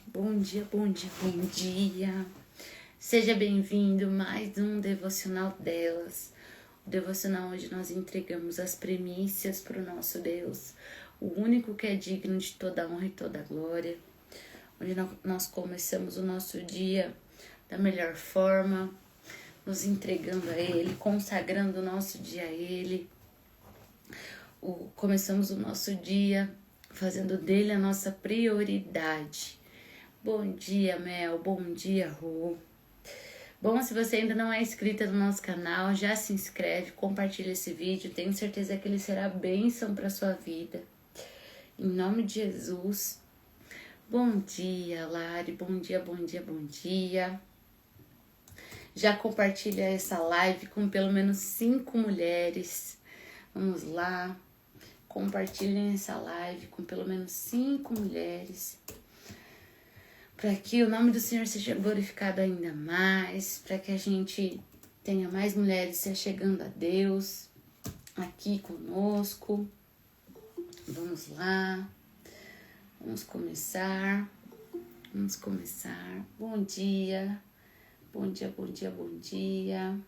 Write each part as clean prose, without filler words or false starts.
Bom dia, bom dia, bom dia. Seja bem-vindo a mais um devocional delas. O devocional onde nós entregamos as primícias para o nosso Deus, o único que é digno de toda honra e toda glória. Onde nós começamos o nosso dia da melhor forma, nos entregando a Ele, consagrando o nosso dia a Ele. Começamos o nosso dia fazendo dele a nossa prioridade. Bom dia, Mel. Bom dia, Rô. Bom, se você ainda não é inscrita no nosso canal, já se inscreve, compartilha esse vídeo. Tenho certeza que ele será bênção para sua vida. Em nome de Jesus. Bom dia, Lari. Bom dia, bom dia, bom dia. Já compartilha essa live com pelo menos 5 mulheres. Vamos lá. Compartilhem essa live com pelo menos 5 mulheres, para que o nome do Senhor seja glorificado ainda mais, para que a gente tenha mais mulheres se achegando a Deus aqui conosco. Vamos lá, vamos começar. Bom dia, bom dia, bom dia, bom dia.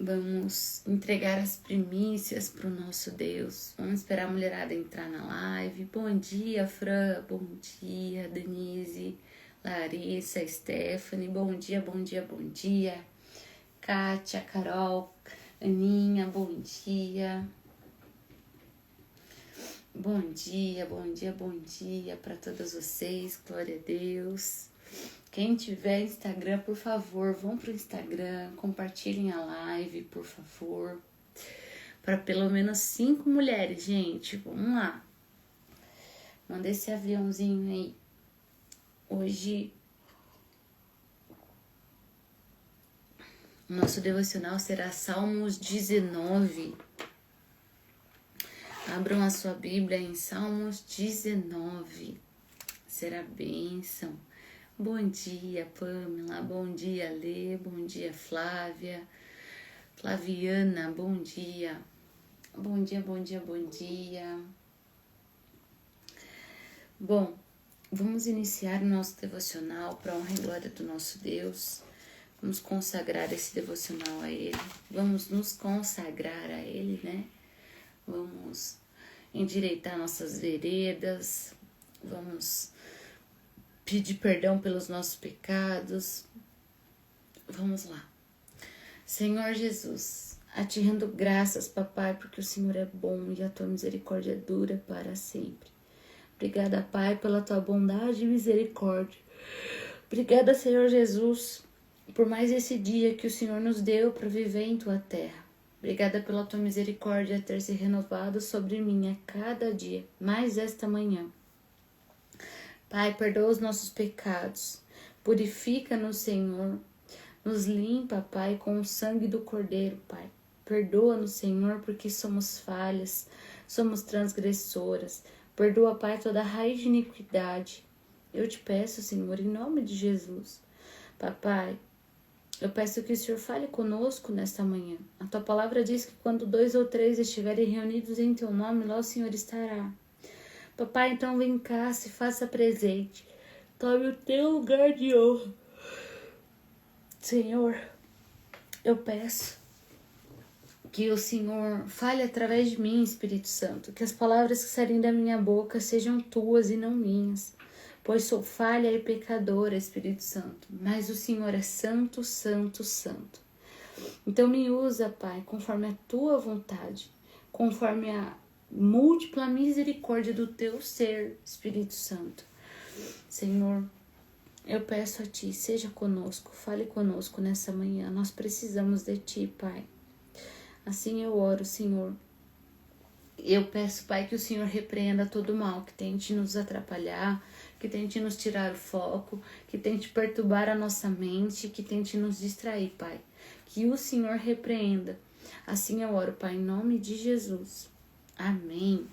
Vamos entregar as primícias para o nosso Deus. Vamos esperar a mulherada entrar na live. Bom dia, Fran. Bom dia, Denise, Larissa, Stephanie. Bom dia, bom dia, bom dia. Kátia, Carol, Aninha, bom dia. Bom dia, bom dia, bom dia para todas vocês. Glória a Deus. Quem tiver Instagram, por favor, vão pro Instagram, compartilhem a live, por favor. Para pelo menos 5 mulheres, gente. Vamos lá. Manda esse aviãozinho aí. Hoje, o nosso devocional será Salmos 19. Abram a sua Bíblia em Salmos 19. Será bênção. Bom dia, Pamela. Bom dia, Lê. Bom dia, Flávia. Flaviana, bom dia. Bom dia, bom dia, bom dia. Bom, vamos iniciar o nosso devocional para a honra e glória do nosso Deus. Vamos consagrar esse devocional a Ele. Vamos nos consagrar a Ele, né? Vamos endireitar nossas veredas. Vamos pedir perdão pelos nossos pecados. Vamos lá. Senhor Jesus, a Ti rendo graças, Papai, porque o Senhor é bom e a Tua misericórdia dura para sempre. Obrigada, Pai, pela Tua bondade e misericórdia. Obrigada, Senhor Jesus, por mais esse dia que o Senhor nos deu para viver em Tua terra. Obrigada pela Tua misericórdia ter se renovado sobre mim a cada dia, mais esta manhã. Pai, perdoa os nossos pecados, purifica-nos, Senhor, nos limpa, Pai, com o sangue do Cordeiro, Pai. Perdoa-nos, Senhor, porque somos falhas, somos transgressoras. Perdoa, Pai, toda a raiz de iniquidade. Eu te peço, Senhor, em nome de Jesus. Papai, eu peço que o Senhor fale conosco nesta manhã. A Tua palavra diz que quando 2 ou 3 estiverem reunidos em Teu nome, lá o Senhor estará. Papai, então vem cá, se faça presente. Tome o Teu lugar de honra. Senhor, eu peço que o Senhor fale através de mim, Espírito Santo. Que as palavras que saírem da minha boca sejam Tuas e não minhas. Pois sou falha e pecadora, Espírito Santo. Mas o Senhor é santo, santo, santo. Então me usa, Pai, conforme a Tua vontade. Conforme a múltipla misericórdia do Teu ser, Espírito Santo. Senhor, eu peço a Ti, seja conosco, fale conosco nessa manhã. Nós precisamos de Ti, Pai. Assim eu oro, Senhor. Eu peço, Pai, que o Senhor repreenda todo mal que tente nos atrapalhar, que tente nos tirar o foco, que tente perturbar a nossa mente, que tente nos distrair, Pai. Que o Senhor repreenda. Assim eu oro, Pai, em nome de Jesus. Amém.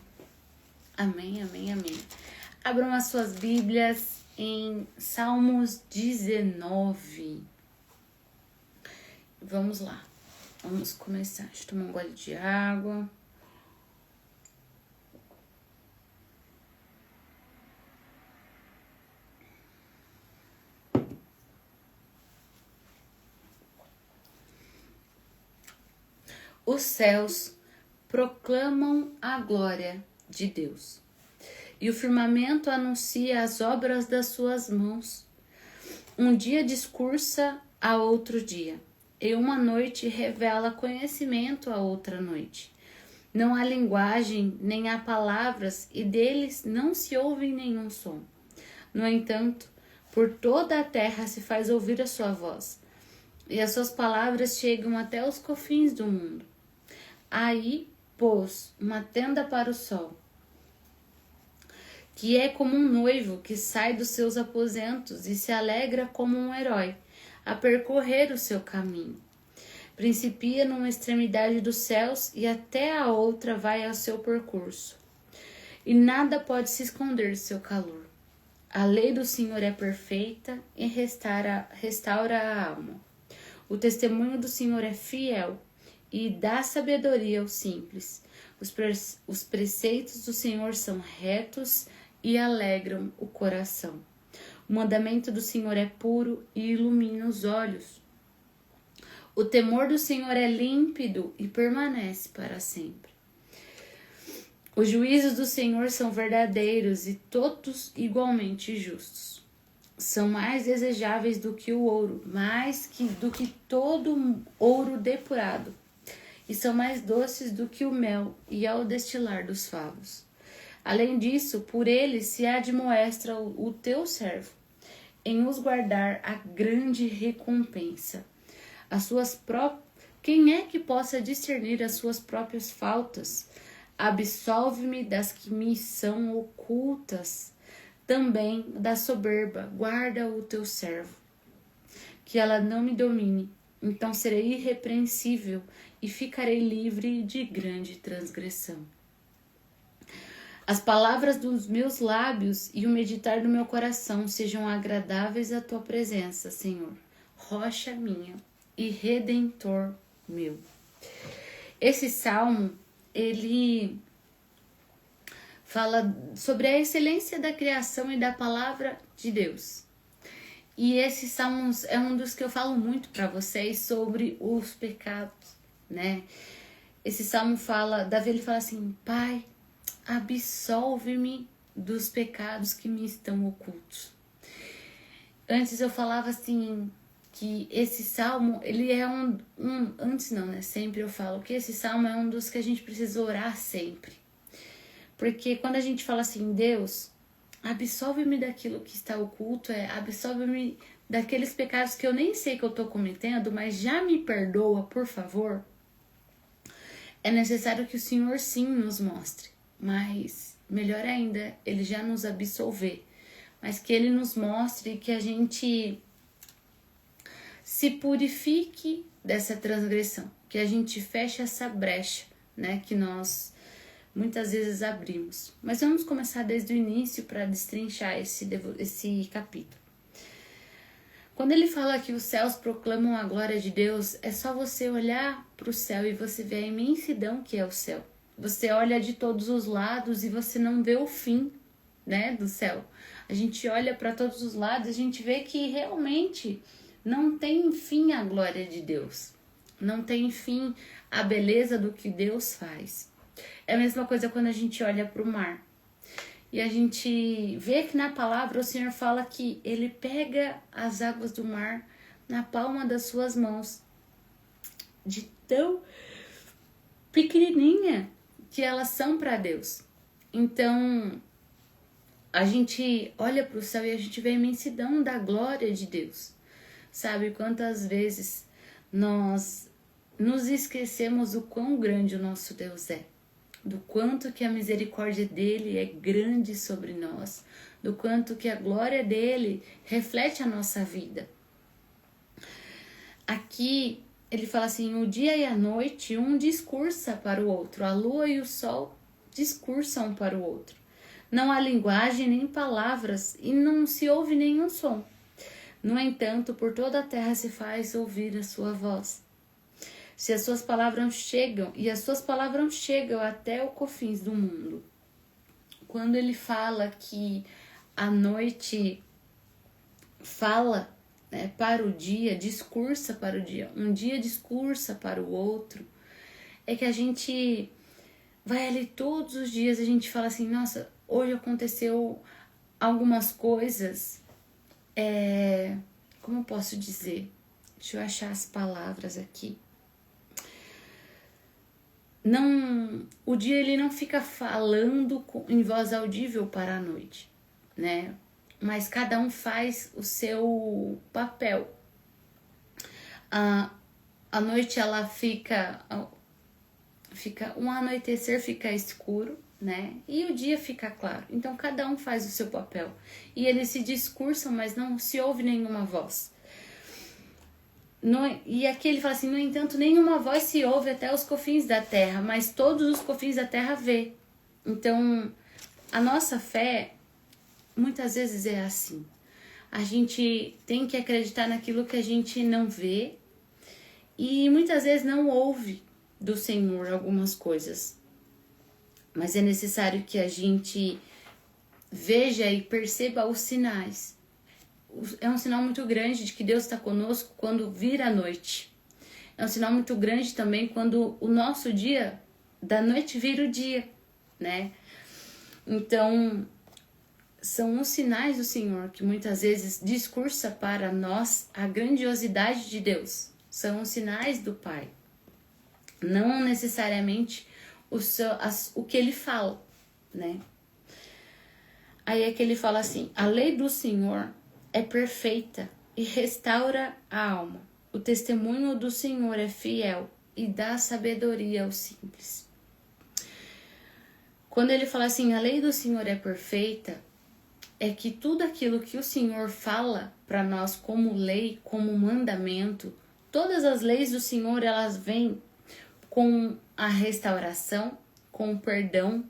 Amém, amém, amém. Abram as suas Bíblias em Salmos 19. Vamos lá. Vamos começar. Deixa eu tomar um gole de água. Os céus proclamam a glória de Deus, e o firmamento anuncia as obras das suas mãos. Um dia discursa a outro dia, e uma noite revela conhecimento a outra noite. Não há linguagem, nem há palavras, e deles não se ouve nenhum som. No entanto, por toda a terra se faz ouvir a sua voz, e as suas palavras chegam até os confins do mundo. Aí pôs uma tenda para o sol, que é como um noivo que sai dos seus aposentos e se alegra como um herói a percorrer o seu caminho. Principia numa extremidade dos céus e até a outra vai ao seu percurso. E nada pode se esconder do seu calor. A lei do Senhor é perfeita e restaura a alma. O testemunho do Senhor é fiel e dá sabedoria aos simples. Os preceitos do Senhor são retos e alegram o coração. O mandamento do Senhor é puro e ilumina os olhos. O temor do Senhor é límpido e permanece para sempre. Os juízos do Senhor são verdadeiros e todos igualmente justos. São mais desejáveis do que o ouro, do que todo ouro depurado. E são mais doces do que o mel e ao destilar dos favos. Além disso, por eles se admoesta o teu servo, em os guardar a grande recompensa. Quem é que possa discernir as suas próprias faltas? Absolve-me das que me são ocultas. Também da soberba, guarda o teu servo, que ela não me domine. Então serei irrepreensível e ficarei livre de grande transgressão. As palavras dos meus lábios e o meditar do meu coração sejam agradáveis à tua presença, Senhor, rocha minha e redentor meu. Esse salmo, ele fala sobre a excelência da criação e da palavra de Deus. E esse salmo é um dos que eu falo muito para vocês sobre os pecados, né? Esse salmo Davi ele fala assim: Pai, absolve-me dos pecados que me estão ocultos. Antes eu falava assim, que esse salmo, ele é sempre eu falo que esse salmo é um dos que a gente precisa orar sempre. Porque quando a gente fala assim, Deus, absolve-me daquilo que está oculto, absolve-me daqueles pecados que eu nem sei que eu estou cometendo, mas já me perdoa, por favor. É necessário que o Senhor sim nos mostre, mas melhor ainda, Ele já nos absolver, mas que Ele nos mostre que a gente se purifique dessa transgressão, que a gente feche essa brecha, né, que nós muitas vezes abrimos. Mas vamos começar desde o início para destrinchar esse capítulo. Quando ele fala que os céus proclamam a glória de Deus, é só você olhar para o céu e você vê a imensidão que é o céu. Você olha de todos os lados e você não vê o fim, né, do céu. A gente olha para todos os lados e a gente vê que realmente não tem fim a glória de Deus. Não tem fim a beleza do que Deus faz. É a mesma coisa quando a gente olha para o mar. E a gente vê que na palavra o Senhor fala que Ele pega as águas do mar na palma das suas mãos. De tão pequenininha que elas são para Deus. Então, a gente olha para o céu e a gente vê a imensidão da glória de Deus. Sabe quantas vezes nós nos esquecemos o quão grande o nosso Deus é, do quanto que a misericórdia dele é grande sobre nós, do quanto que a glória dele reflete a nossa vida. Aqui ele fala assim, o dia e a noite um discursa para o outro, a lua e o sol discursam para o outro. Não há linguagem nem palavras e não se ouve nenhum som. No entanto, por toda a terra se faz ouvir a sua voz. Se as suas palavras chegam, e as suas palavras chegam até os confins do mundo. Quando ele fala que a noite fala, para o dia, discursa para o dia, um dia discursa para o outro, é que a gente vai ali todos os dias, a gente fala assim, nossa, hoje aconteceu algumas coisas, como eu posso dizer? Deixa eu achar as palavras aqui. Não, o dia ele não fica falando em voz audível para a noite, né? Mas cada um faz o seu papel. A noite ela fica um anoitecer fica escuro, né? E o dia fica claro. Então cada um faz o seu papel. E eles se discursam, mas não se ouve nenhuma voz. E aqui ele fala assim, no entanto, nenhuma voz se ouve até os confins da terra, mas todos os confins da terra vê. Então, a nossa fé, muitas vezes é assim. A gente tem que acreditar naquilo que a gente não vê e muitas vezes não ouve do Senhor algumas coisas. Mas é necessário que a gente veja e perceba os sinais. É um sinal muito grande de que Deus está conosco quando vira a noite. É um sinal muito grande também quando o nosso dia, da noite vira o dia, né? Então, são os sinais do Senhor que muitas vezes discursa para nós a grandiosidade de Deus. São os sinais do Pai. Não necessariamente o que Ele fala, né? Aí é que Ele fala assim, a lei do Senhor é perfeita e restaura a alma. O testemunho do Senhor é fiel e dá sabedoria aos simples. Quando ele fala assim, a lei do Senhor é perfeita, é que tudo aquilo que o Senhor fala para nós como lei, como mandamento, todas as leis do Senhor, elas vêm com a restauração, com o perdão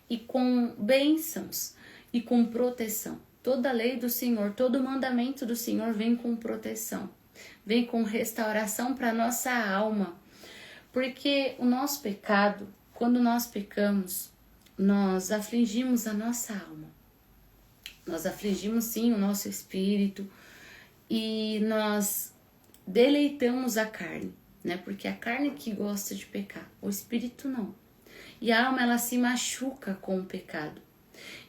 e com bênçãos e com proteção. Toda a lei do Senhor, todo mandamento do Senhor vem com proteção, vem com restauração para nossa alma. Porque o nosso pecado, quando nós pecamos, nós afligimos a nossa alma. Nós afligimos sim o nosso espírito e nós deleitamos a carne, né? Porque a carne que gosta de pecar, o espírito não. E a alma ela se machuca com o pecado.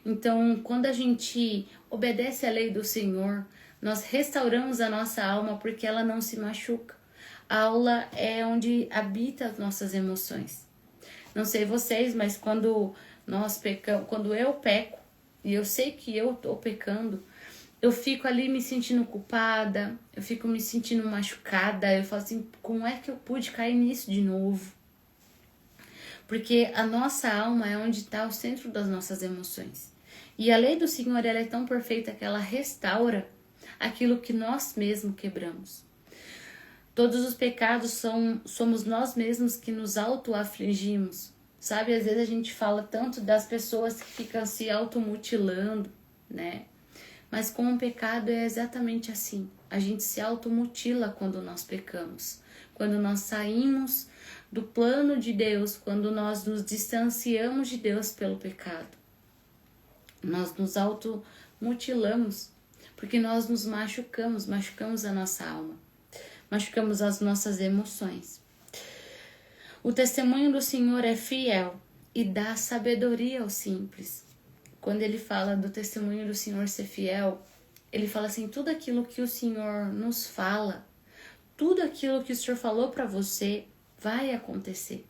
Então, quando a gente obedece à lei do Senhor, nós restauramos a nossa alma porque ela não se machuca. A aula é onde habita as nossas emoções. Não sei vocês, mas quando nós pecamos, quando eu peco e eu sei que eu tô pecando, eu fico ali me sentindo culpada, eu fico me sentindo machucada, eu falo assim, como é que eu pude cair nisso de novo? Porque a nossa alma é onde está o centro das nossas emoções. E a lei do Senhor ela é tão perfeita que ela restaura aquilo que nós mesmos quebramos. Todos os pecados somos nós mesmos que nos auto-afligimos. Sabe, às vezes a gente fala tanto das pessoas que ficam se automutilando, né? Mas com o pecado é exatamente assim. A gente se automutila quando nós pecamos. Quando nós saímos do plano de Deus, quando nós nos distanciamos de Deus pelo pecado. Nós nos automutilamos, porque nós nos machucamos a nossa alma, machucamos as nossas emoções. O testemunho do Senhor é fiel e dá sabedoria aos simples. Quando ele fala do testemunho do Senhor ser fiel, ele fala assim, tudo aquilo que o Senhor nos fala, tudo aquilo que o Senhor falou para você, vai acontecer.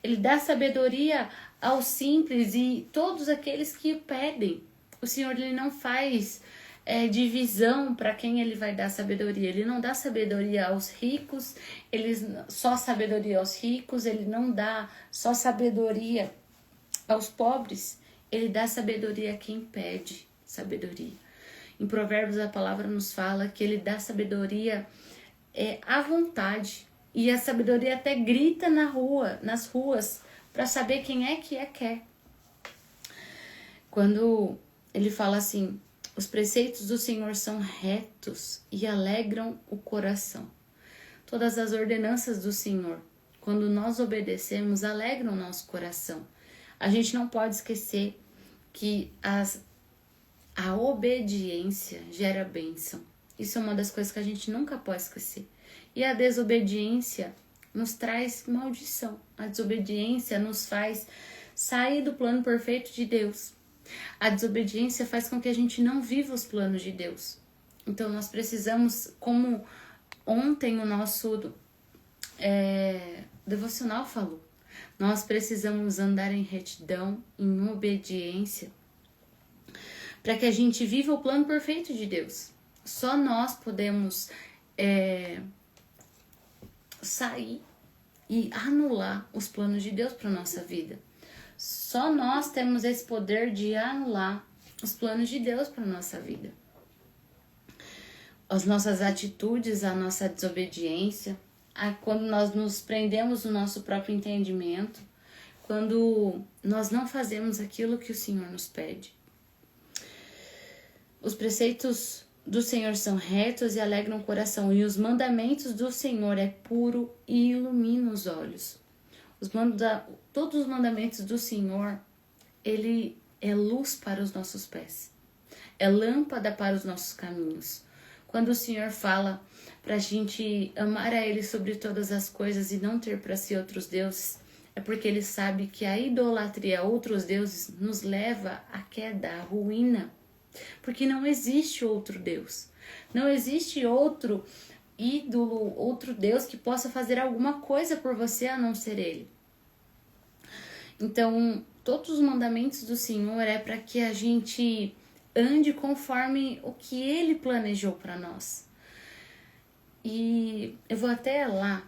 Ele dá sabedoria aos simples e todos aqueles que pedem. O Senhor ele não faz divisão para quem ele vai dar sabedoria. Ele não dá sabedoria aos ricos, só sabedoria aos ricos, ele não dá só sabedoria aos pobres. Ele dá sabedoria a quem pede sabedoria. Em Provérbios a palavra nos fala que ele dá sabedoria à vontade. E a sabedoria até grita nas ruas, para saber quem é que quer. Quando ele fala assim, os preceitos do Senhor são retos e alegram o coração. Todas as ordenanças do Senhor, quando nós obedecemos, alegram o nosso coração. A gente não pode esquecer que a obediência gera bênção. Isso é uma das coisas que a gente nunca pode esquecer. E a desobediência nos traz maldição. A desobediência nos faz sair do plano perfeito de Deus. A desobediência faz com que a gente não viva os planos de Deus. Então nós precisamos, como ontem o nosso devocional falou, nós precisamos andar em retidão, em obediência, para que a gente viva o plano perfeito de Deus. Só nós podemos sair e anular os planos de Deus para nossa vida. Só nós temos esse poder de anular os planos de Deus para nossa vida. As nossas atitudes, a nossa desobediência, quando nós nos prendemos no nosso próprio entendimento, quando nós não fazemos aquilo que o Senhor nos pede. Os preceitos do Senhor são retos e alegram o coração, e os mandamentos do Senhor é puro e ilumina os olhos. Todos os mandamentos do Senhor, ele é luz para os nossos pés, é lâmpada para os nossos caminhos. Quando o Senhor fala para a gente amar a Ele sobre todas as coisas e não ter para si outros deuses, é porque Ele sabe que a idolatria a outros deuses nos leva à queda, à ruína. Porque não existe outro Deus. Não existe outro ídolo, outro Deus que possa fazer alguma coisa por você a não ser Ele. Então, todos os mandamentos do Senhor é para que a gente ande conforme o que Ele planejou para nós. E eu vou até lá.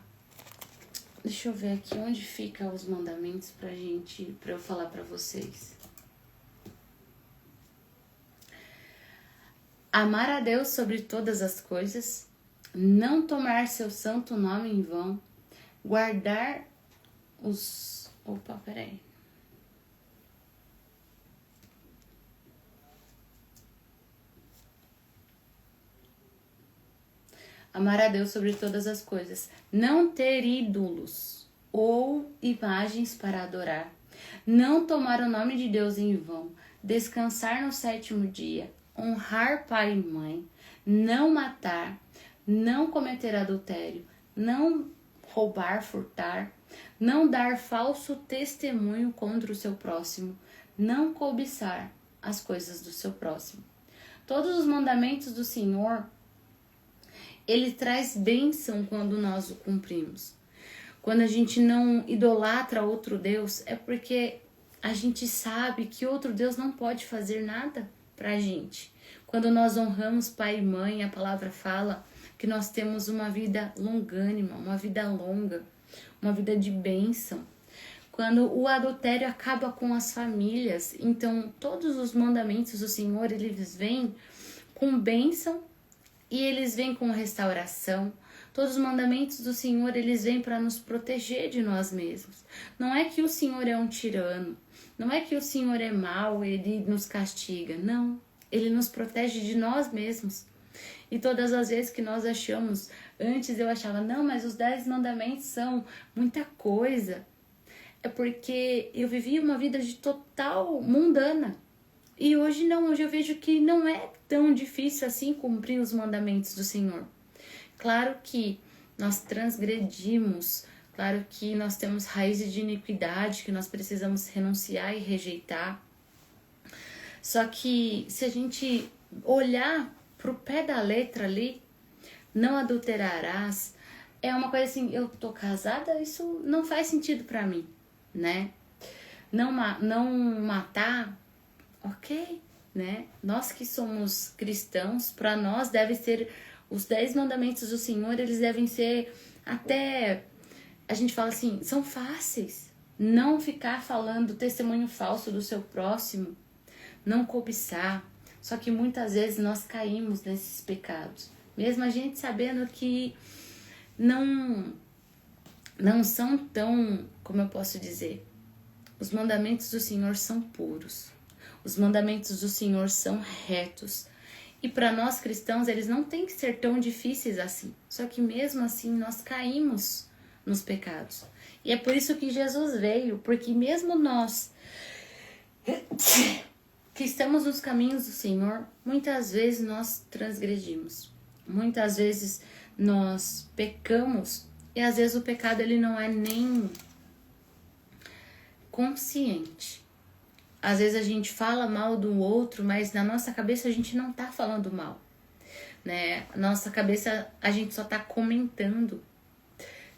Deixa eu ver aqui onde ficam os mandamentos para eu falar para vocês. Amar a Deus sobre todas as coisas, não tomar seu santo nome em vão, guardar os... Opa, peraí. Amar a Deus sobre todas as coisas, não ter ídolos ou imagens para adorar, não tomar o nome de Deus em vão, descansar no 7º dia, honrar pai e mãe, não matar, não cometer adultério, não roubar, furtar, não dar falso testemunho contra o seu próximo, não cobiçar as coisas do seu próximo. Todos os mandamentos do Senhor, Ele traz bênção quando nós o cumprimos. Quando a gente não idolatra outro Deus, é porque a gente sabe que outro Deus não pode fazer nada pra gente. Quando nós honramos pai e mãe, a palavra fala que nós temos uma vida longânima, uma vida longa, uma vida de bênção. Quando o adultério acaba com as famílias, então todos os mandamentos do Senhor, eles vêm com bênção e eles vêm com restauração. Todos os mandamentos do Senhor, eles vêm para nos proteger de nós mesmos. Não é que o Senhor é um tirano, não é que o Senhor é mau, Ele nos castiga, não. Ele nos protege de nós mesmos. E todas as vezes que nós achamos, antes eu achava, não, mas os 10 mandamentos são muita coisa. É porque eu vivia uma vida de total mundana. E hoje não, hoje eu vejo que não é tão difícil assim cumprir os mandamentos do Senhor. Claro que nós transgredimos, claro que nós temos raízes de iniquidade que nós precisamos renunciar e rejeitar. Só que se a gente olhar pro pé da letra ali, não adulterarás, é uma coisa assim, eu tô casada, isso não faz sentido pra mim, né? Não matar, ok, né? Nós que somos cristãos, pra nós deve ser os 10 mandamentos do Senhor, eles devem ser até, a gente fala assim, são fáceis. Não ficar falando testemunho falso do seu próximo, não cobiçar. Só que muitas vezes nós caímos nesses pecados. Mesmo a gente sabendo que não são tão, como eu posso dizer, os mandamentos do Senhor são puros. Os mandamentos do Senhor são retos. E para nós cristãos, eles não têm que ser tão difíceis assim. Só que mesmo assim, nós caímos nos pecados. E é por isso que Jesus veio, porque mesmo nós que estamos nos caminhos do Senhor, muitas vezes nós transgredimos. Muitas vezes nós pecamos E às vezes o pecado ele não é nem consciente. Às vezes a gente fala mal do outro, mas na nossa cabeça a gente não tá falando mal, né? Na nossa cabeça a gente só tá comentando.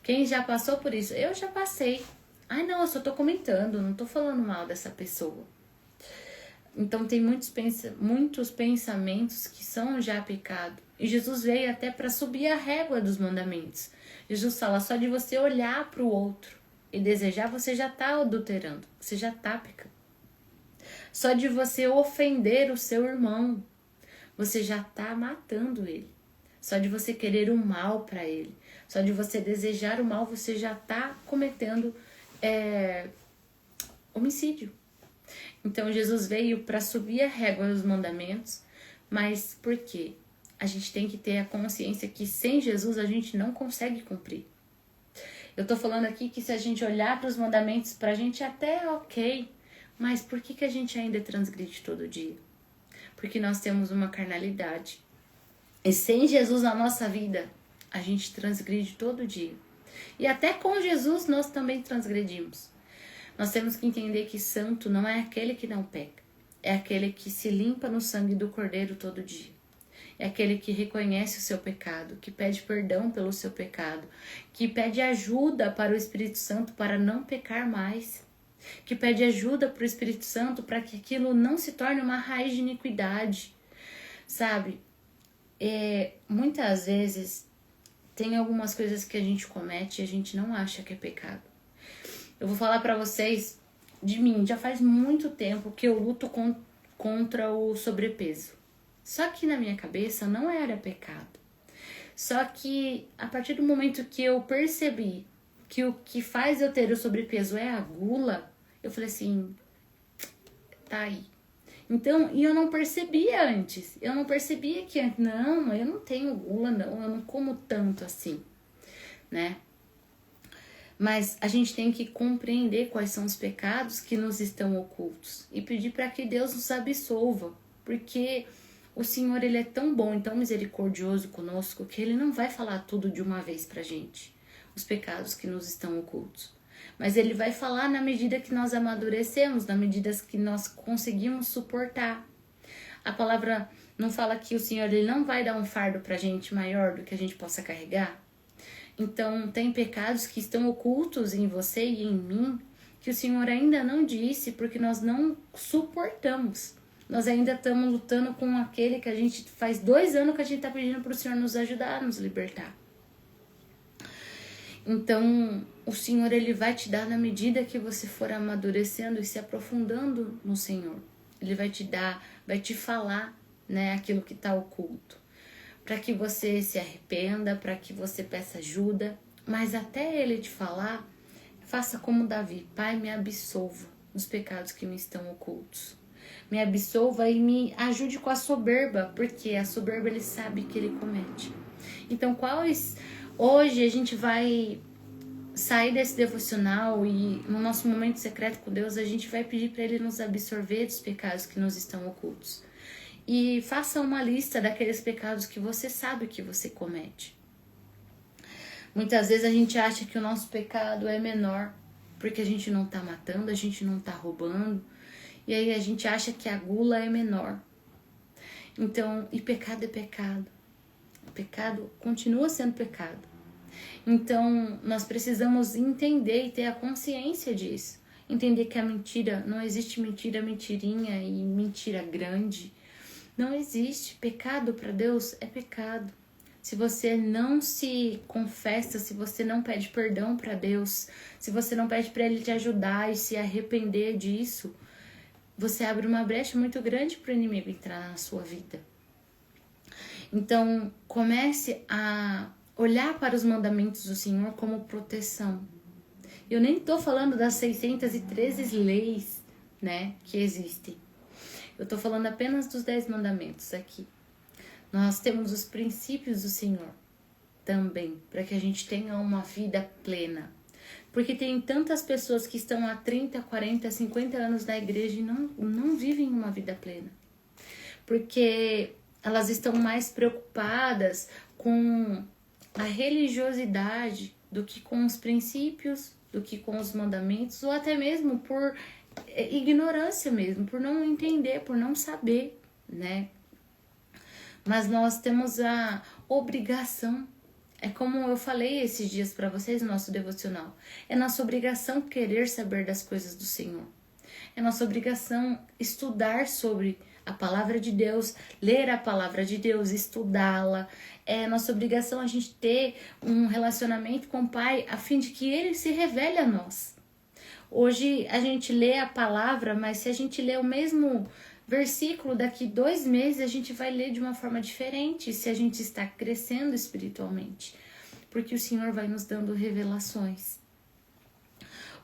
Quem já passou por isso? Eu já passei. Ai não, eu só tô comentando, não tô falando mal dessa pessoa. Então tem muitos pensamentos que são já pecado. E Jesus veio até para subir a régua dos mandamentos. Jesus fala, só de você olhar para o outro e desejar, você já está adulterando, você já está pecando. Só de você ofender o seu irmão, você já está matando ele. Só de você querer o mal para ele, só de você desejar o mal, você já está cometendo homicídio. Então Jesus veio para subir a régua dos mandamentos, mas por quê? A gente tem que ter a consciência que sem Jesus a gente não consegue cumprir. Eu tô falando aqui que se a gente olhar para os mandamentos, pra gente até é ok, mas por que a gente ainda transgride todo dia? Porque nós temos uma carnalidade. E sem Jesus na nossa vida, a gente transgride todo dia. E até com Jesus nós também transgredimos. Nós temos que entender que santo não é aquele que não peca. É aquele que se limpa no sangue do Cordeiro todo dia. É aquele que reconhece o seu pecado, que pede perdão pelo seu pecado, que pede ajuda para o Espírito Santo para não pecar mais, que pede ajuda para o Espírito Santo para que aquilo não se torne uma raiz de iniquidade, sabe? Muitas vezes tem algumas coisas que a gente comete e a gente não acha que é pecado. Eu vou falar para vocês de mim, já faz muito tempo que eu luto contra o sobrepeso. Só que na minha cabeça não era pecado. Só que a partir do momento que eu percebi que o que faz eu ter o sobrepeso é a gula, eu falei assim, tá aí. Então, e eu não percebia antes. Eu não percebia que, não, eu não tenho gula, não, eu não como tanto assim, né? Mas a gente tem que compreender quais são os pecados que nos estão ocultos e pedir para que Deus nos absolva, porque o Senhor, ele é tão bom e tão misericordioso conosco que ele não vai falar tudo de uma vez pra gente, os pecados que nos estão ocultos. Mas ele vai falar na medida que nós amadurecemos, na medida que nós conseguimos suportar. A palavra não fala que o Senhor, ele não vai dar um fardo pra gente maior do que a gente possa carregar? Então, tem pecados que estão ocultos em você e em mim que o Senhor ainda não disse porque nós não suportamos. Nós ainda estamos lutando com aquele que a gente faz 2 anos que a gente está pedindo para o Senhor nos ajudar, nos libertar. Então, o Senhor, ele vai te dar na medida que você for amadurecendo e se aprofundando no Senhor. Ele vai te dar, vai te falar, né, aquilo que está oculto. Para que você se arrependa, para que você peça ajuda. Mas até ele te falar, faça como Davi. Pai, me absolva dos pecados que me estão ocultos. Me absolva e me ajude com a soberba, porque a soberba ele sabe que ele comete. Então, hoje a gente vai sair desse devocional e no nosso momento secreto com Deus, a gente vai pedir para ele nos absorver dos pecados que nos estão ocultos. E faça uma lista daqueles pecados que você sabe que você comete. Muitas vezes a gente acha que o nosso pecado é menor, porque a gente não tá matando, a gente não tá roubando. E aí a gente acha que a gula é menor. Então, e pecado é pecado. O pecado continua sendo pecado. Então, nós precisamos entender e ter a consciência disso. Entender que a mentira, não existe mentira, mentirinha e mentira grande. Não existe. Pecado para Deus é pecado. Se você não se confessa, se você não pede perdão para Deus, se você não pede para Ele te ajudar e se arrepender disso, você abre uma brecha muito grande para o inimigo entrar na sua vida. Então, comece a olhar para os mandamentos do Senhor como proteção. Eu nem estou falando das 613 leis, né, que existem. Eu estou falando apenas dos 10 mandamentos aqui. Nós temos os princípios do Senhor também, para que a gente tenha uma vida plena. Porque tem tantas pessoas que estão há 30, 40, 50 anos na igreja e não vivem uma vida plena. Porque elas estão mais preocupadas com a religiosidade do que com os princípios, do que com os mandamentos, ou até mesmo por ignorância mesmo, por não entender, por não saber, né? Mas nós temos a obrigação, é como eu falei esses dias para vocês no nosso devocional, é nossa obrigação querer saber das coisas do Senhor. É nossa obrigação estudar sobre a palavra de Deus, ler a palavra de Deus, estudá-la. É nossa obrigação a gente ter um relacionamento com o Pai a fim de que Ele se revele a nós. Hoje a gente lê a palavra, mas se a gente lê o mesmo versículo, daqui 2 meses a gente vai ler de uma forma diferente, se a gente está crescendo espiritualmente. Porque o Senhor vai nos dando revelações.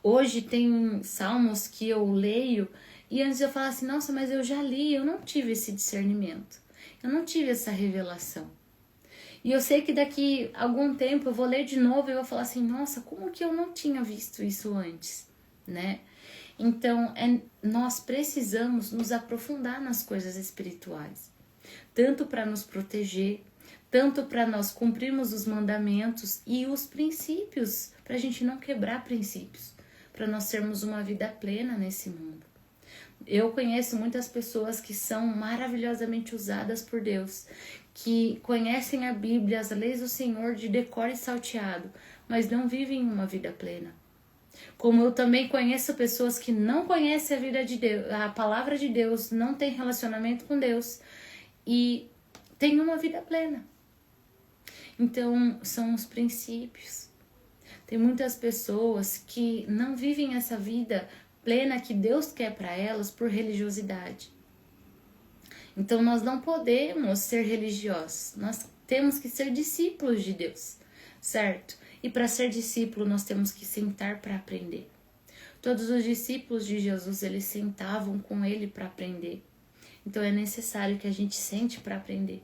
Hoje tem salmos que eu leio e antes eu falo assim, nossa, mas eu já li, eu não tive esse discernimento. Eu não tive essa revelação. E eu sei que daqui a algum tempo eu vou ler de novo e eu vou falar assim, nossa, como que eu não tinha visto isso antes, né? Então, nós precisamos nos aprofundar nas coisas espirituais. Tanto para nos proteger, tanto para nós cumprirmos os mandamentos e os princípios, para a gente não quebrar princípios, para nós termos uma vida plena nesse mundo. Eu conheço muitas pessoas que são maravilhosamente usadas por Deus, que conhecem a Bíblia, as leis do Senhor de decor e salteado, mas não vivem uma vida plena. Como eu também conheço pessoas que não conhecem a vida de Deus, a palavra de Deus, não têm relacionamento com Deus e têm uma vida plena. Então, são os princípios. Tem muitas pessoas que não vivem essa vida plena que Deus quer para elas por religiosidade. Então nós não podemos ser religiosos, nós temos que ser discípulos de Deus, certo? E para ser discípulo nós temos que sentar para aprender. Todos os discípulos de Jesus, eles sentavam com ele para aprender. Então é necessário que a gente sente para aprender,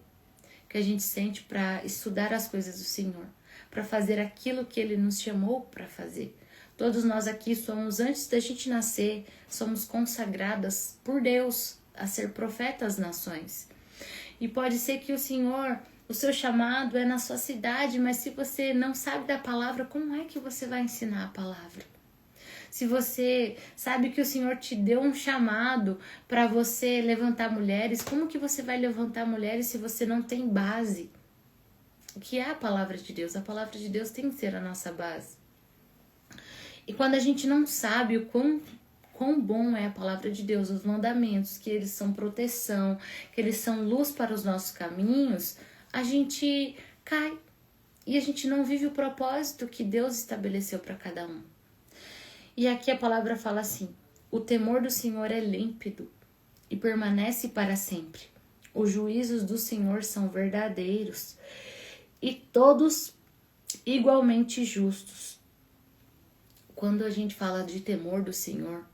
que a gente sente para estudar as coisas do Senhor, para fazer aquilo que Ele nos chamou para fazer. Todos nós aqui somos, antes da gente nascer, somos consagradas por Deus a ser profetas das nações. E pode ser que o Senhor, o seu chamado é na sua cidade, mas se você não sabe da palavra, como é que você vai ensinar a palavra? Se você sabe que o Senhor te deu um chamado para você levantar mulheres, como que você vai levantar mulheres se você não tem base? O que é a palavra de Deus? A palavra de Deus tem que ser a nossa base. E quando a gente não sabe o quão bom é a palavra de Deus, os mandamentos, que eles são proteção, que eles são luz para os nossos caminhos, a gente cai. E a gente não vive o propósito que Deus estabeleceu para cada um. E aqui a palavra fala assim, o temor do Senhor é límpido e permanece para sempre. Os juízos do Senhor são verdadeiros e todos igualmente justos. Quando a gente fala de temor do Senhor,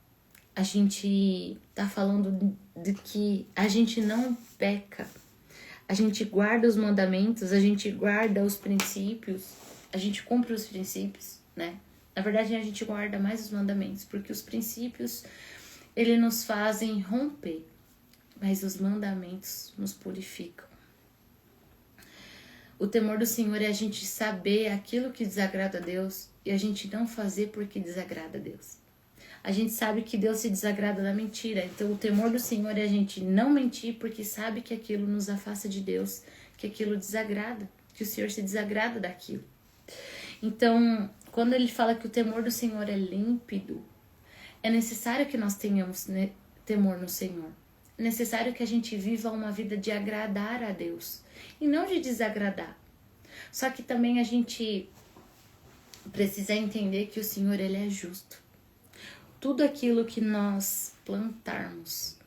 a gente tá falando de que a gente não peca, a gente guarda os mandamentos, a gente guarda os princípios, a gente cumpre os princípios, né? Na verdade, a gente guarda mais os mandamentos, porque os princípios, eles nos fazem romper, mas os mandamentos nos purificam. O temor do Senhor é a gente saber aquilo que desagrada a Deus e a gente não fazer porque desagrada a Deus. A gente sabe que Deus se desagrada da mentira, então o temor do Senhor é a gente não mentir porque sabe que aquilo nos afasta de Deus, que aquilo desagrada, que o Senhor se desagrada daquilo. Então, quando ele fala que o temor do Senhor é límpido, é necessário que nós tenhamos temor no Senhor. É necessário que a gente viva uma vida de agradar a Deus e não de desagradar. Só que também a gente precisa entender que o Senhor, ele é justo. Tudo aquilo que nós plantarmos,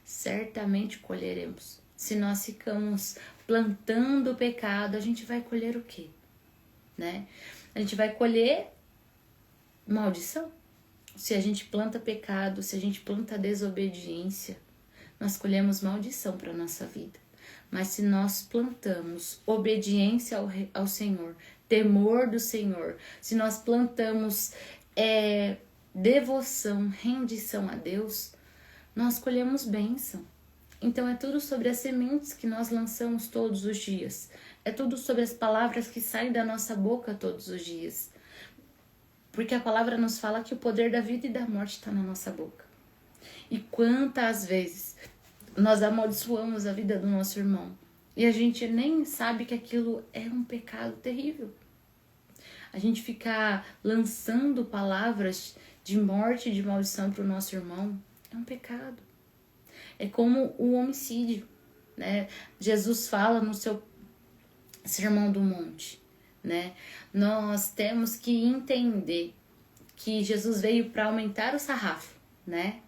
certamente colheremos. Se nós ficamos plantando o pecado, a gente vai colher o quê? Né? A gente vai colher maldição. Se a gente planta pecado, se a gente planta desobediência, nós colhemos maldição para a nossa vida. Mas se nós plantamos obediência ao Senhor, temor do Senhor, se nós plantamos devoção, rendição a Deus, nós colhemos bênção. Então é tudo sobre as sementes que nós lançamos todos os dias. É tudo sobre as palavras que saem da nossa boca todos os dias. Porque a palavra nos fala que o poder da vida e da morte está na nossa boca. E quantas vezes nós amaldiçoamos a vida do nosso irmão e a gente nem sabe que aquilo é um pecado terrível. A gente ficar lançando palavras de morte e de maldição para o nosso irmão é um pecado. É como o homicídio, né? Jesus fala no seu Sermão do Monte, né? Nós temos que entender que Jesus veio para aumentar o sarrafo, né?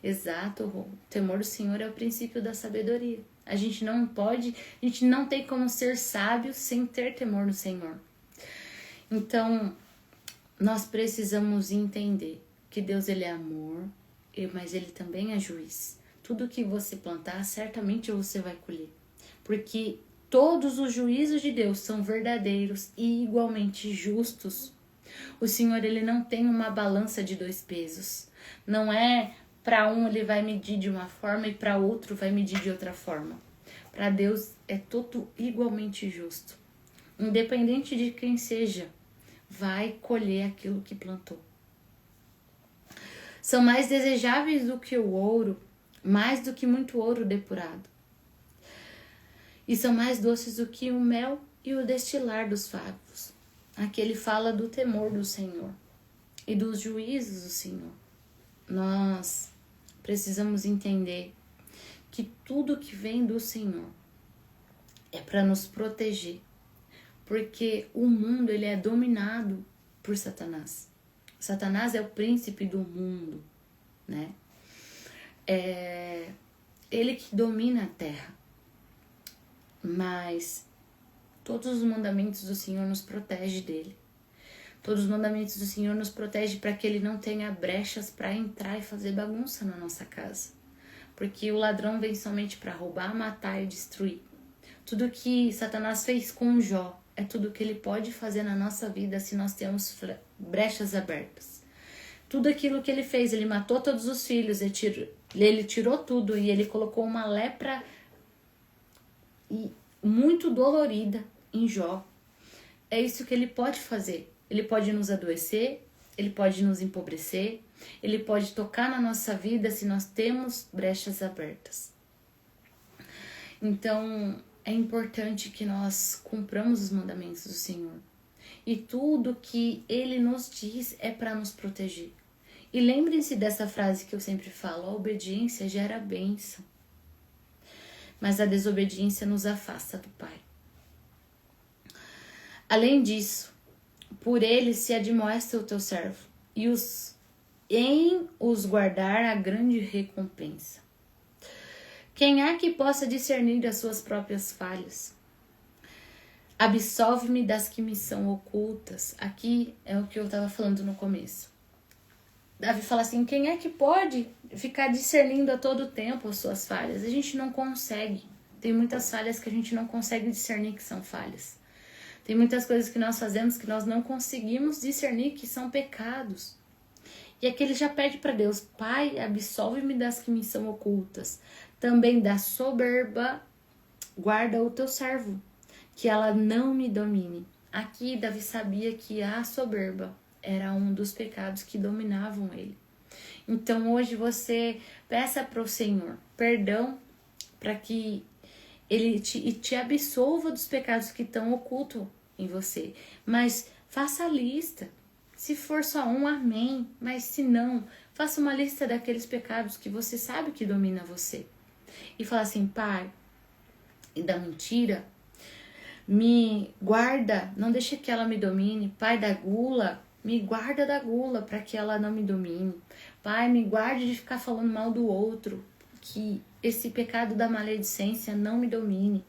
Exato, o temor do Senhor é o princípio da sabedoria. A gente não tem como ser sábio sem ter temor no Senhor. Então, nós precisamos entender que Deus, ele é amor, mas ele também é juiz. Tudo que você plantar, certamente você vai colher. Porque todos os juízos de Deus são verdadeiros e igualmente justos. O Senhor, ele não tem uma balança de 2 pesos. Não é para um ele vai medir de uma forma e para outro vai medir de outra forma. Para Deus é tudo igualmente justo. Independente de quem seja, vai colher aquilo que plantou. São mais desejáveis do que o ouro, mais do que muito ouro depurado. E são mais doces do que o mel e o destilar dos favos. Aqui ele fala do temor do Senhor e dos juízos do Senhor. Nós precisamos entender que tudo que vem do Senhor é para nos proteger. Porque o mundo, ele é dominado por Satanás. Satanás é o príncipe do mundo, né? É ele que domina a terra. Mas todos os mandamentos do Senhor nos protegem dele. Todos os mandamentos do Senhor nos protegem para que ele não tenha brechas para entrar e fazer bagunça na nossa casa. Porque o ladrão vem somente para roubar, matar e destruir. Tudo que Satanás fez com Jó é tudo que ele pode fazer na nossa vida se nós temos brechas abertas. Tudo aquilo que ele fez, ele matou todos os filhos, ele tirou tudo e ele colocou uma lepra muito dolorida em Jó. É isso que ele pode fazer. Ele pode nos adoecer, ele pode nos empobrecer, ele pode tocar na nossa vida se nós temos brechas abertas. Então, é importante que nós cumpramos os mandamentos do Senhor. E tudo que ele nos diz é para nos proteger. E lembrem-se dessa frase que eu sempre falo: a obediência gera bênção, mas a desobediência nos afasta do Pai. Além disso, por ele se admoesta o teu servo, e em os guardar a grande recompensa. Quem há que possa discernir as suas próprias falhas? Absolve-me das que me são ocultas. Aqui é o que eu estava falando no começo. Davi fala assim: quem é que pode ficar discernindo a todo tempo as suas falhas? A gente não consegue. Tem muitas falhas que a gente não consegue discernir que são falhas. Tem muitas coisas que nós fazemos que nós não conseguimos discernir que são pecados. E aqui ele já pede para Deus: Pai, absolve-me das que me são ocultas. Também da soberba, guarda o teu servo, que ela não me domine. Aqui Davi sabia que a soberba era um dos pecados que dominavam ele. Então hoje você peça para o Senhor perdão para que ele te absolva dos pecados que estão ocultos em você. Mas faça a lista. Se for só um, amém. Mas se não, faça uma lista daqueles pecados que você sabe que domina você. E fala assim: Pai, e da mentira, me guarda, não deixe que ela me domine. Pai, da gula, me guarda da gula para que ela não me domine. Pai, me guarde de ficar falando mal do outro, que esse pecado da maledicência não me domine.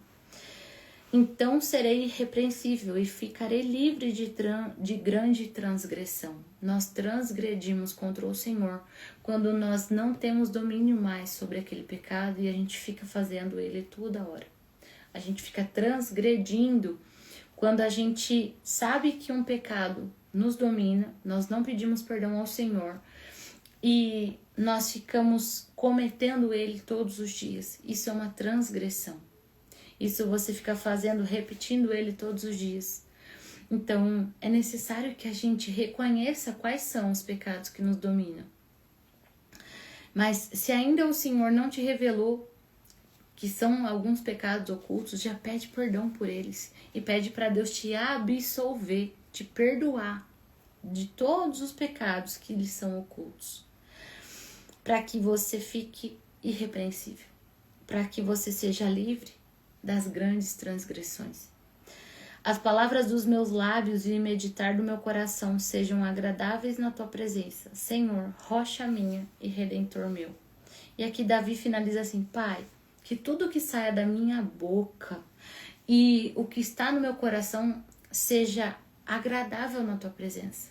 Então serei irrepreensível e ficarei livre de grande transgressão. Nós transgredimos contra o Senhor quando nós não temos domínio mais sobre aquele pecado e a gente fica fazendo ele toda hora. A gente fica transgredindo quando a gente sabe que um pecado nos domina, nós não pedimos perdão ao Senhor e nós ficamos cometendo ele todos os dias. Isso é uma transgressão. Isso você fica fazendo, repetindo ele todos os dias. Então, é necessário que a gente reconheça quais são os pecados que nos dominam. Mas se ainda o Senhor não te revelou que são alguns pecados ocultos, já pede perdão por eles e pede para Deus te absolver, te perdoar de todos os pecados que lhes são ocultos, para que você fique irrepreensível, para que você seja livre das grandes transgressões. As palavras dos meus lábios e o meditar do meu coração sejam agradáveis na tua presença, Senhor, rocha minha e redentor meu. E aqui Davi finaliza assim: Pai, que tudo que saia da minha boca e o que está no meu coração seja agradável na tua presença.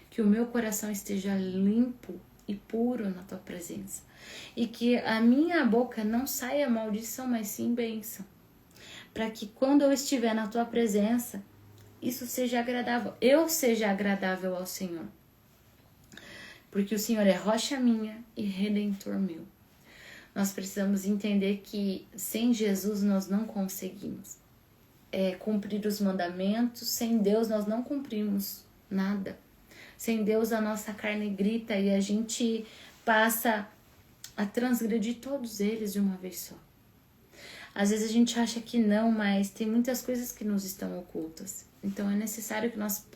Que o meu coração esteja limpo e puro na tua presença. E que a minha boca não saia maldição, mas sim bênção. Para que quando eu estiver na tua presença, isso seja agradável. Eu seja agradável ao Senhor. Porque o Senhor é rocha minha e redentor meu. Nós precisamos entender que sem Jesus nós não conseguimos cumprir os mandamentos. Sem Deus nós não cumprimos nada. Sem Deus a nossa carne grita e a gente passa a transgredir todos eles de uma vez só. Às vezes a gente acha que não, mas tem muitas coisas que nos estão ocultas. Então é necessário que nós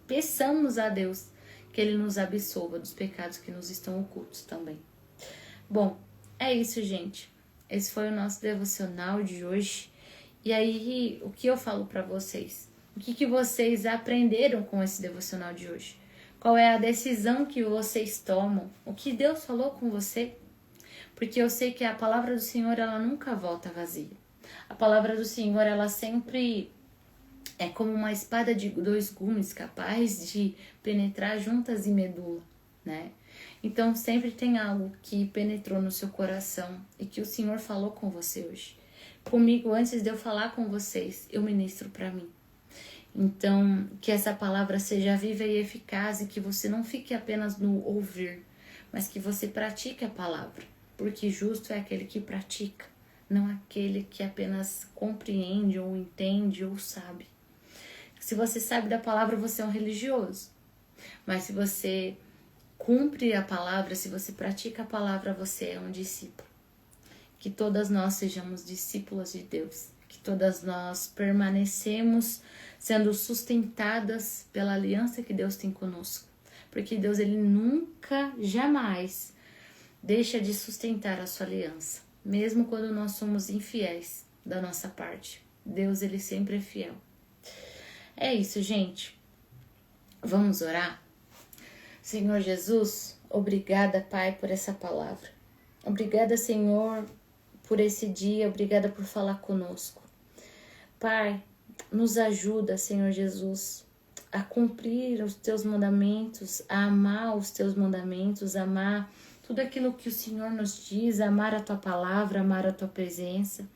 peçamos a Deus que Ele nos absolva dos pecados que nos estão ocultos também. Bom, é isso, gente. Esse foi o nosso devocional de hoje. E aí, o que eu falo para vocês? O que vocês aprenderam com esse devocional de hoje? Qual é a decisão que vocês tomam? O que Deus falou com você? Porque eu sei que a palavra do Senhor, ela nunca volta vazia. A palavra do Senhor, ela sempre é como uma espada de 2 gumes, capaz de penetrar juntas e medula, né? Então, sempre tem algo que penetrou no seu coração e que o Senhor falou com você hoje. Comigo, antes de eu falar com vocês, eu ministro para mim. Então, que essa palavra seja viva e eficaz e que você não fique apenas no ouvir, mas que você pratique a palavra. Porque justo é aquele que pratica, não aquele que apenas compreende ou entende ou sabe. Se você sabe da palavra, você é um religioso. Mas se você cumpre a palavra, se você pratica a palavra, você é um discípulo. Que todas nós sejamos discípulas de Deus. Que todas nós permanecemos sendo sustentadas pela aliança que Deus tem conosco. Porque Deus, Ele nunca, jamais deixa de sustentar a sua aliança. Mesmo quando nós somos infiéis da nossa parte. Deus, Ele sempre é fiel. É isso, gente. Vamos orar? Senhor Jesus, obrigada, Pai, por essa palavra. Obrigada, Senhor, por esse dia. Obrigada por falar conosco. Pai, nos ajuda, Senhor Jesus, a cumprir os teus mandamentos, a amar os teus mandamentos, a amar tudo aquilo que o Senhor nos diz, amar a tua palavra, amar a tua presença.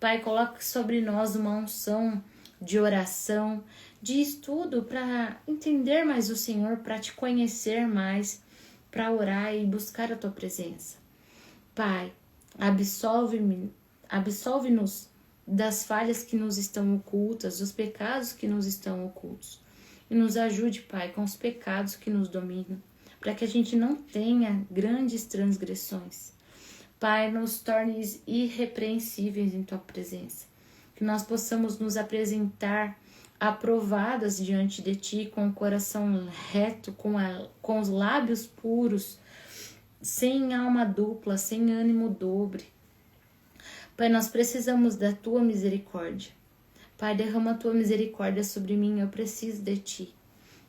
Pai, coloque sobre nós uma unção de oração, de estudo para entender mais o Senhor, para te conhecer mais, para orar e buscar a tua presença. Pai, absolve-nos das falhas que nos estão ocultas, dos pecados que nos estão ocultos. E nos ajude, Pai, com os pecados que nos dominam, para que a gente não tenha grandes transgressões. Pai, nos torne irrepreensíveis em tua presença. Que nós possamos nos apresentar aprovadas diante de ti, com o coração reto, com os lábios puros, sem alma dupla, sem ânimo dobre. Pai, nós precisamos da tua misericórdia. Pai, derrama a tua misericórdia sobre mim, eu preciso de ti.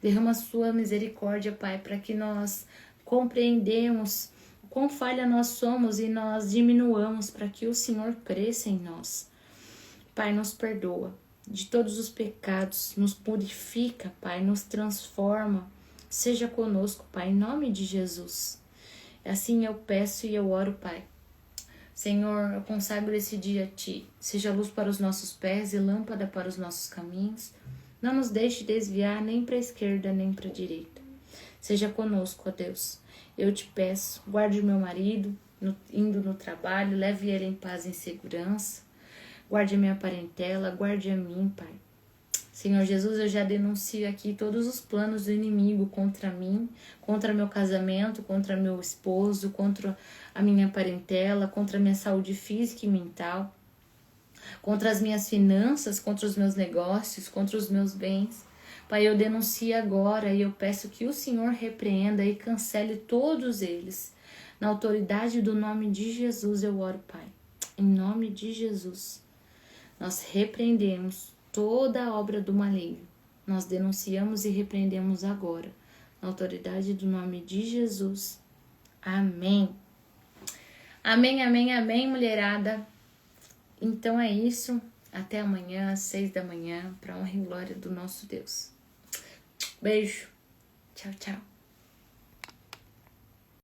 Derrama a sua misericórdia, Pai, para que nós compreendamos o quão falha nós somos e nós diminuamos para que o Senhor cresça em nós. Pai, nos perdoa de todos os pecados, nos purifica, Pai, nos transforma. Seja conosco, Pai, em nome de Jesus. Assim eu peço e eu oro, Pai. Senhor, eu consagro esse dia a Ti. Seja luz para os nossos pés e lâmpada para os nossos caminhos. Não nos deixe desviar nem para a esquerda nem para a direita. Seja conosco, ó Deus. Eu te peço, guarde o meu marido, indo no trabalho, leve ele em paz e em segurança. Guarde a minha parentela, guarde a mim, Pai. Senhor Jesus, eu já denuncio aqui todos os planos do inimigo contra mim, contra meu casamento, contra meu esposo, contra a minha parentela, contra a minha saúde física e mental, contra as minhas finanças, contra os meus negócios, contra os meus bens. Pai, eu denuncio agora e eu peço que o Senhor repreenda e cancele todos eles. Na autoridade do nome de Jesus eu oro, Pai. Em nome de Jesus, nós repreendemos toda a obra do maligno. Nós denunciamos e repreendemos agora. Na autoridade do nome de Jesus. Amém. Amém, amém, amém, mulherada. Então é isso. Até amanhã, às 6 da manhã, para honra e glória do nosso Deus. Beijo. Tchau, tchau.